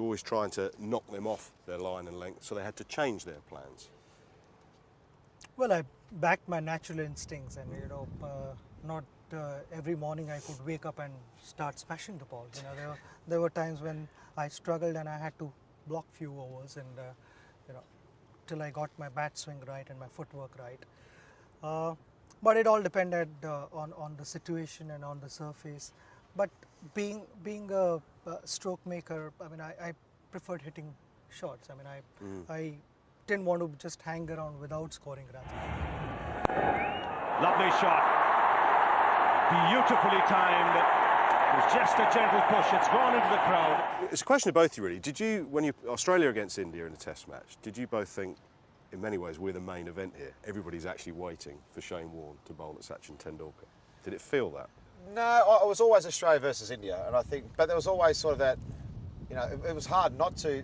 always trying to knock them off their line and length, so they had to change their plans? Well, I backed my natural instincts, and not every morning I could wake up and start smashing the ball. There were times when I struggled and I had to block few overs, and till I got my bat swing right and my footwork right. But it all depended on the situation and on the surface. But being a stroke maker, I mean, I preferred hitting shots. I mean, I didn't want to just hang around without scoring runs. Lovely shot. Beautifully timed. It was just a gentle push. It's gone into the crowd. It's a question of both of you, really. Did you, when Australia against India in a test match, did you both think, in many ways, we're the main event here? Everybody's actually waiting for Shane Warne to bowl at Sachin Tendulkar. Did it feel that? No, it was always Australia versus India, and I think, but there was always sort of that, it was hard not to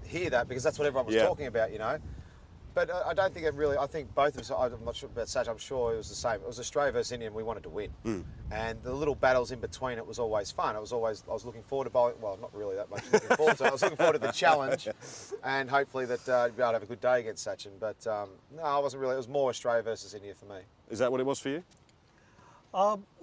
hear that because that's what everyone was talking about, But I don't think it really, I think both of us, I'm not sure about Sachin, I'm sure it was the same. It was Australia versus India and we wanted to win. And the little battles in between, it was always fun. I was looking forward to bowling, well, not really that much looking forward to it. I was looking forward to the challenge and hopefully that I'd be able to have a good day against Sachin. But no, I wasn't really, it was more Australia versus India for me. Is that what it was for you?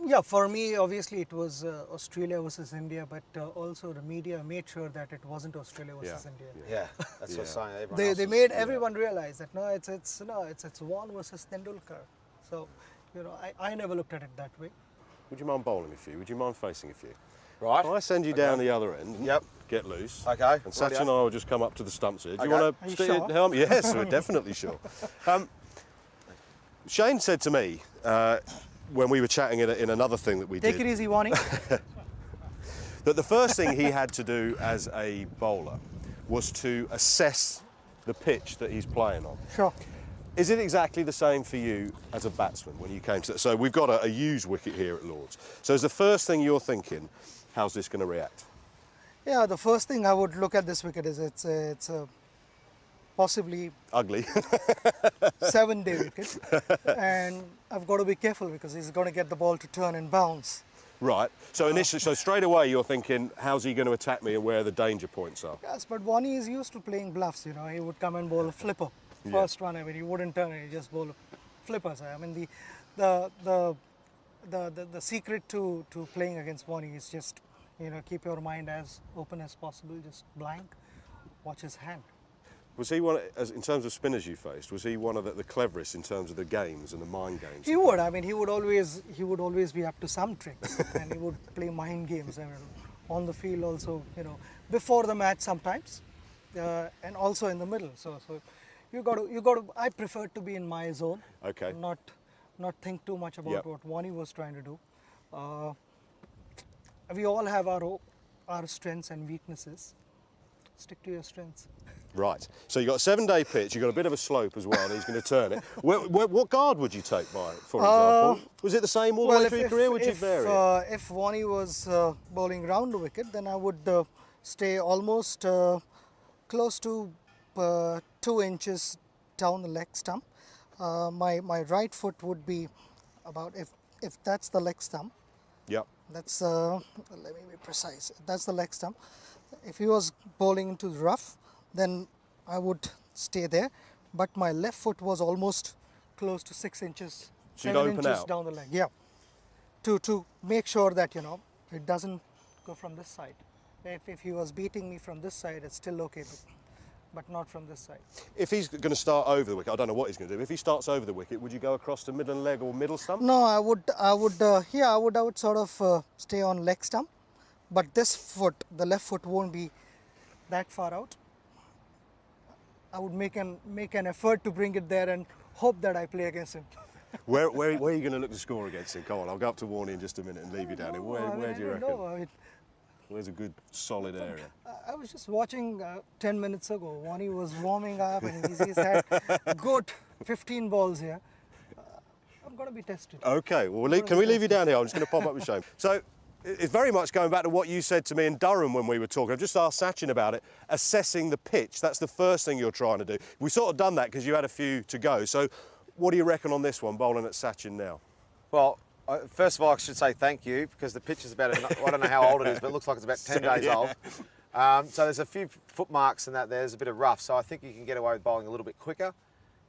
Yeah, for me, obviously it was Australia versus India, but also the media made sure that it wasn't Australia versus India. Yeah, that's what I'm saying. They made everyone realize that it's Warne versus Tendulkar. So, I never looked at it that way. Would you mind bowling a few? Would you mind facing a few? Right. If I send you down the other end, get loose. Okay. And Sachin and I will just come up to the stumps here. Do you want to stay at helm? Yes, we're definitely sure. Shane said to me, when we were chatting in another thing that we did. Take it easy, Warne. That the first thing he had to do as a bowler was to assess the pitch that he's playing on. Sure. Is it exactly the same for you as a batsman when you came to... So we've got a used wicket here at Lord's. So is the first thing you're thinking, how's this going to react? Yeah, the first thing I would look at this wicket is it's a possibly ugly 7-day wicket, and I've got to be careful because he's going to get the ball to turn and bounce. Right. So initially, so straight away you're thinking, how's he going to attack me and where the danger points are? Yes, but Warne is used to playing bluffs. He would come and bowl a flipper. First one, I mean, he wouldn't turn it; he just bowl flippers. I mean, the secret to playing against Warne is just keep your mind as open as possible, just blank, watch his hand. Was he one, in terms of spinners you faced, was he one of the cleverest in terms of the games and the mind games? He would. I mean, he would always be up to some tricks, and he would play mind games. I mean, on the field also, before the match sometimes, and also in the middle. So you got to. I prefer to be in my zone. Okay. Not think too much about what Warne was trying to do. We all have our strengths and weaknesses. Stick to your strengths. Right. So you've got a 7-day pitch, you've got a bit of a slope as well, and he's going to turn it. What guard would you take by it, for example? Was it the same all the way through your career, would you vary it? If Warne was bowling round the wicket, then I would stay almost close to 2 inches down the leg stump. My right foot would be about, if that's the leg stump, that's, let me be precise, that's the leg stump. If he was bowling into the rough, then I would stay there, but my left foot was almost close to 6 inches, so 7 inches down the leg. Yeah, to make sure that it doesn't go from this side. If he was beating me from this side, it's still okay, but not from this side. If he's going to start over the wicket, I don't know what he's going to do. If he starts over the wicket, would you go across to middle leg or middle stump? No, I would sort of stay on leg stump, but this foot, the left foot, won't be that far out. I would make an effort to bring it there and hope that I play against him. Where are you going to look to score against him? Come on, I'll go up to Warne in just a minute and leave you down here. Where do you reckon? Where's a good solid area? I was just watching 10 minutes ago. Warne was warming up and he's had good 15 balls here. I'm going to be tested. Okay, well, can we leave you down here? I'm just going to pop up with Shane. So, it's very much going back to what you said to me in Durham when we were talking. I've just asked Sachin about it. Assessing the pitch, that's the first thing you're trying to do. We sort of done that because you had a few to go. So what do you reckon on this one, bowling at Sachin now? Well, first of all, I should say thank you because the pitch is about, I don't know how old it is, but it looks like it's about 10 days old. So there's a few foot marks and that. There's a bit of rough, so I think you can get away with bowling a little bit quicker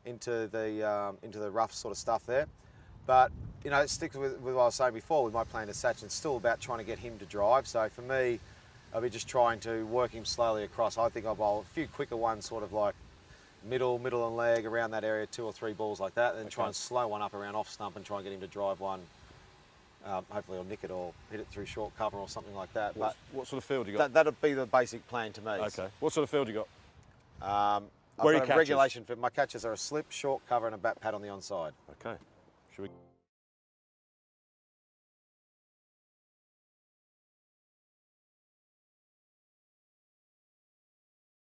into the rough sort of stuff there. But you know, it sticks with what I was saying before with my plan to Sachin. It's still about trying to get him to drive. So for me, I'll be just trying to work him slowly across. I think I'll bowl a few quicker ones, sort of like middle and leg around that area, 2 or 3 balls like that, and then try and slow one up around off stump and try and get him to drive one. Hopefully he'll nick it or hit it through short cover or something like that. What sort of field you got? That'll be the basic plan to me. Okay. What sort of field you got? I've got a regulation for my catches are a slip, short cover and a bat pad on the onside. Okay. Should we...